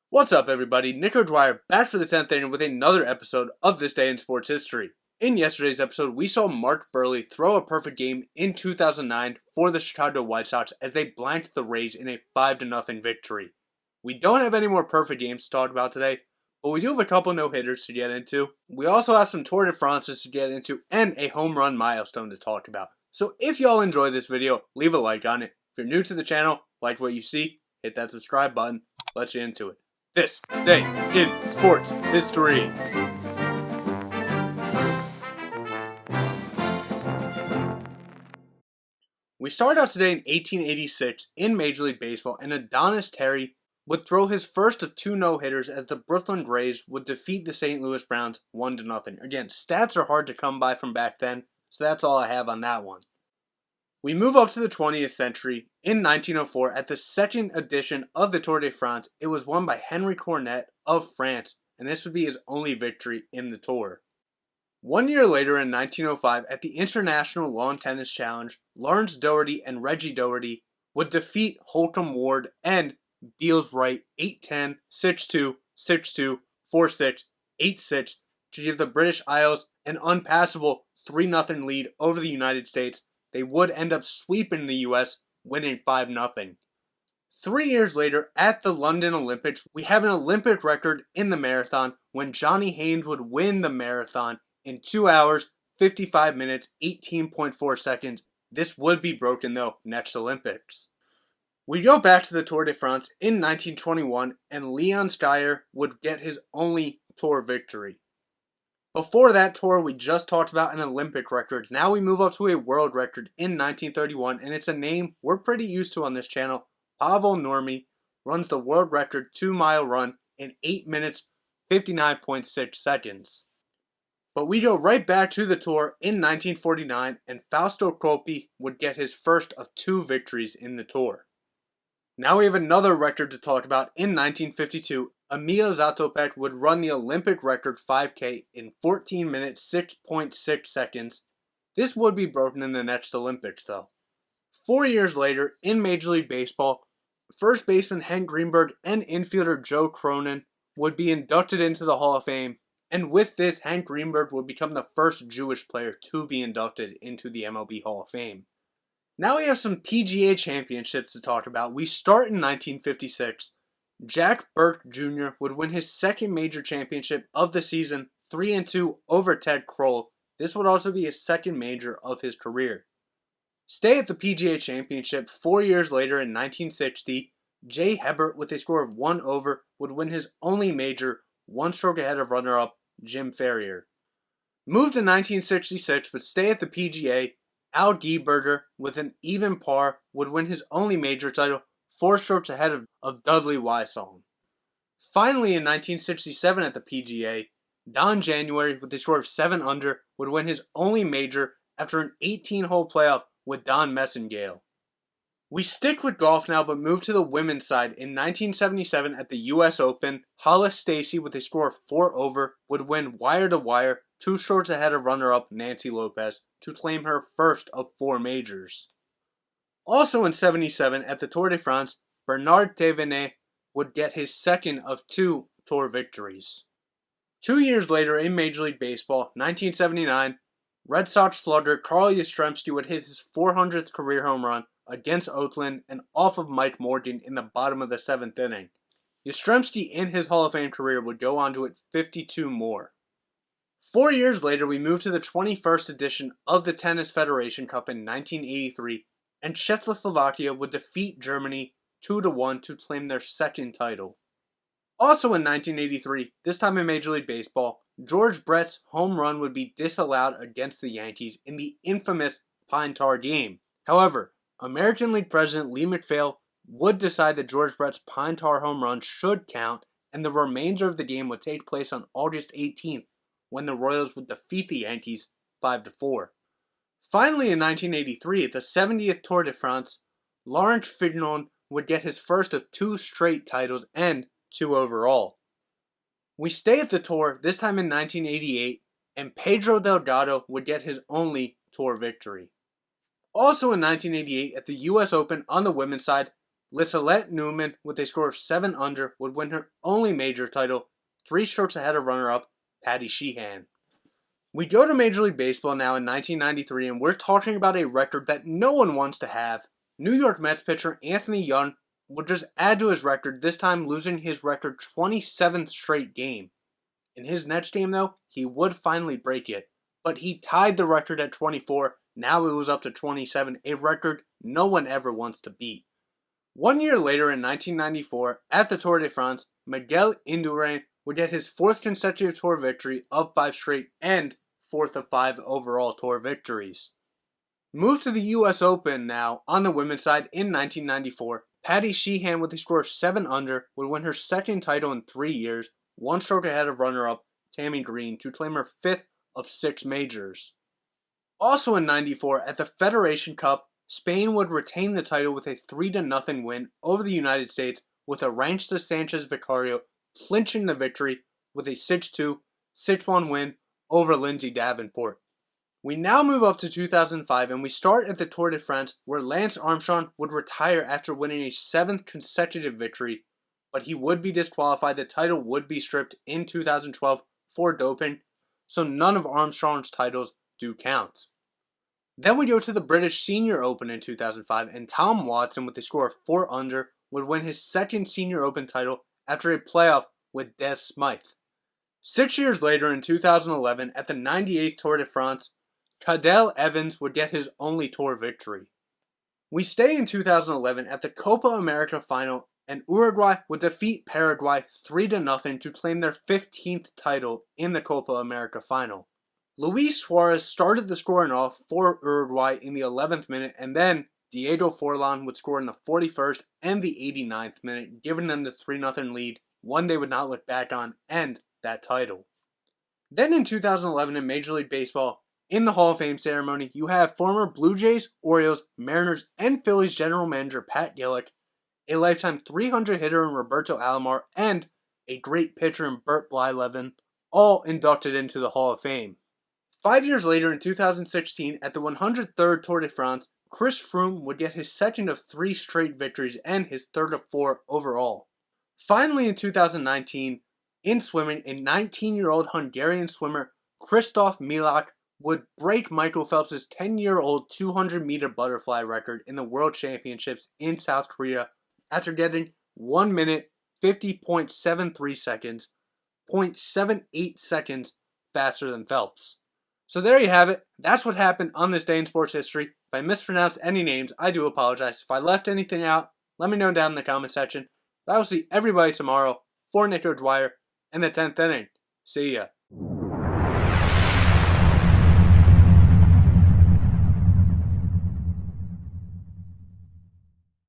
What's up, everybody? Nick O'Dwyer back for the 10th inning with another episode of This Day in Sports History. In yesterday's episode, we saw Mark Buehrle throw a perfect game in 2009 for the Chicago White Sox as they blanked the Rays in a 5-0 victory. We don't have any more perfect games to talk about today, but we do have a couple no-hitters to get into. We also have some Tour de France's to get into and a home run milestone to talk about. So if y'all enjoy this video, leave a like on it. If you're new to the channel, like what you see, hit that subscribe button. Let's get into it. This Day in Sports History. We start out today in 1886 in Major League Baseball, and Adonis Terry would throw his first of two no-hitters as the Brooklyn Rays would defeat the St. Louis Browns 1-0. Again, stats are hard to come by from back then, so that's all I have on that one. We move up to the 20th century. In 1904, at the second edition of the Tour de France, it was won by Henry Cornet of France, and this would be his only victory in the Tour. 1 year later, in 1905, at the International Lawn Tennis Challenge, Lawrence Doherty and Reggie Doherty would defeat Holcomb Ward and Beals Wright 8-10, 6-2, 6-2, 4-6, 8-6 to give the British Isles an unpassable 3-0 lead over the United States. They would end up sweeping the US, winning 5-0. 3 years later, at the London Olympics, we have an Olympic record in the marathon when Johnny Haynes would win the marathon in 2 hours, 55 minutes, 18.4 seconds. This would be broken though next Olympics. We go back to the Tour de France in 1921, and Leon Skyer would get his only Tour victory. Before that tour, we just talked about an Olympic record. Now we move up to a world record in 1931, and it's a name we're pretty used to on this channel. Pavel Nurmi runs the world record 2-mile run in 8 minutes, 59.6 seconds. But we go right back to the tour in 1949, and Fausto Coppi would get his first of 2 victories in the tour. Now we have another record to talk about. In 1952, Emil Zatopek would run the Olympic record 5K in 14 minutes 6.6 seconds. This would be broken in the next Olympics though. 4 years later, in Major League Baseball, first baseman Hank Greenberg and infielder Joe Cronin would be inducted into the Hall of Fame, and with this, Hank Greenberg would become the first Jewish player to be inducted into the MLB Hall of Fame. Now we have some PGA championships to talk about. We start in 1956. Jack Burke Jr. would win his second major championship of the season, 3-2 over Ted Kroll. This would also be his second major of his career. Stay at the PGA Championship 4 years later in 1960. Jay Hebert, with a score of 1 over, would win his only major, 1 stroke ahead of runner-up Jim Ferrier. Move to 1966, but stay at the PGA. Al Gieberger, with an even par, would win his only major title, 4 strokes ahead of Dudley Weissong. Finally, in 1967 at the PGA, Don January, with a score of 7 under, would win his only major after an 18-hole playoff with Don Messingale. We stick with golf now, but move to the women's side. In 1977 at the US Open, Hollis Stacy, with a score of 4 over, would win wire-to-wire, 2 strokes ahead of runner-up Nancy Lopez, to claim her first of 4 majors. Also in 77 at the Tour de France, Bernard Thévenet would get his second of 2 Tour victories. 2 years later in Major League Baseball, 1979, Red Sox slugger Carl Yastrzemski would hit his 400th career home run against Oakland and off of Mike Morgan in the bottom of the 7th inning. Yastrzemski in his Hall of Fame career would go on to hit 52 more. 4 years later, we move to the 21st edition of the Tennis Federation Cup in 1983, and Czechoslovakia would defeat Germany 2-1 to claim their second title. Also in 1983, this time in Major League Baseball, George Brett's home run would be disallowed against the Yankees in the infamous Pine Tar game. However, American League President Lee MacPhail would decide that George Brett's Pine Tar home run should count, and the remainder of the game would take place on August 18th, when the Royals would defeat the Yankees 5-4. Finally, in 1983, at the 70th Tour de France, Laurent Fignon would get his first of 2 straight titles and 2 overall. We stay at the Tour, this time in 1988, and Pedro Delgado would get his only Tour victory. Also in 1988, at the US Open on the women's side, Lissalette Newman, with a score of 7 under, would win her only major title, 3 strokes ahead of runner-up Patty Sheehan. We go to Major League Baseball now in 1993, and we're talking about a record that no one wants to have. New York Mets pitcher Anthony Young would just add to his record, this time losing his record 27th straight game. In his next game, though, he would finally break it, but he tied the record at 24. Now it was up to 27, a record no one ever wants to beat. 1 year later in 1994, at the Tour de France, Miguel Indurain would get his 4th consecutive Tour victory of 5 straight and 4th of 5 overall Tour victories. Move to the US Open now on the women's side in 1994. Patty Sheehan, with a score of 7 under, would win her 2nd title in 3 years, 1 stroke ahead of runner-up Tammy Green, to claim her 5th of 6 majors. Also in 94, at the Federation Cup, Spain would retain the title with a 3-0 win over the United States, with Arantxa Sanchez Vicario clinching the victory with a 6-2, 6-1 win over Lindsay Davenport. We now move up to 2005, and we start at the Tour de France, where Lance Armstrong would retire after winning a 7th consecutive victory, but he would be disqualified. The title would be stripped in 2012 for doping, so none of Armstrong's titles do count. Then we go to the British Senior Open in 2005, and Tom Watson, with a score of 4 under, would win his 2nd Senior Open title after a playoff with Des Smythe. 6 years later, in 2011, at the 98th Tour de France, Cadel Evans would get his only Tour victory. We stay in 2011 at the Copa America final, and Uruguay would defeat Paraguay 3-0 to claim their 15th title in the Copa America final. Luis Suarez started the scoring off for Uruguay in the 11th minute, and then Diego Forlan would score in the 41st and the 89th minute, giving them the 3-0 lead, one they would not look back on, and that title. Then in 2011 in Major League Baseball, in the Hall of Fame ceremony, you have former Blue Jays, Orioles, Mariners, and Phillies general manager Pat Gillick, a lifetime 300 hitter in Roberto Alomar, and a great pitcher in Bert Blyleven, all inducted into the Hall of Fame. 5 years later in 2016, at the 103rd Tour de France, Chris Froome would get his 2nd of 3 straight victories and his 3rd of 4 overall. Finally in 2019, in swimming, a 19-year-old Hungarian swimmer, Krzysztof Milak, would break Michael Phelps' 10-year-old 200-meter butterfly record in the World Championships in South Korea after getting 1 minute 50.73 seconds, 0.78 seconds faster than Phelps. So there you have it. That's what happened on this day in sports history. If I mispronounced any names, I do apologize. If I left anything out, let me know down in the comment section. I will see everybody tomorrow for Nick O'Dwyer and the 10th inning. See ya.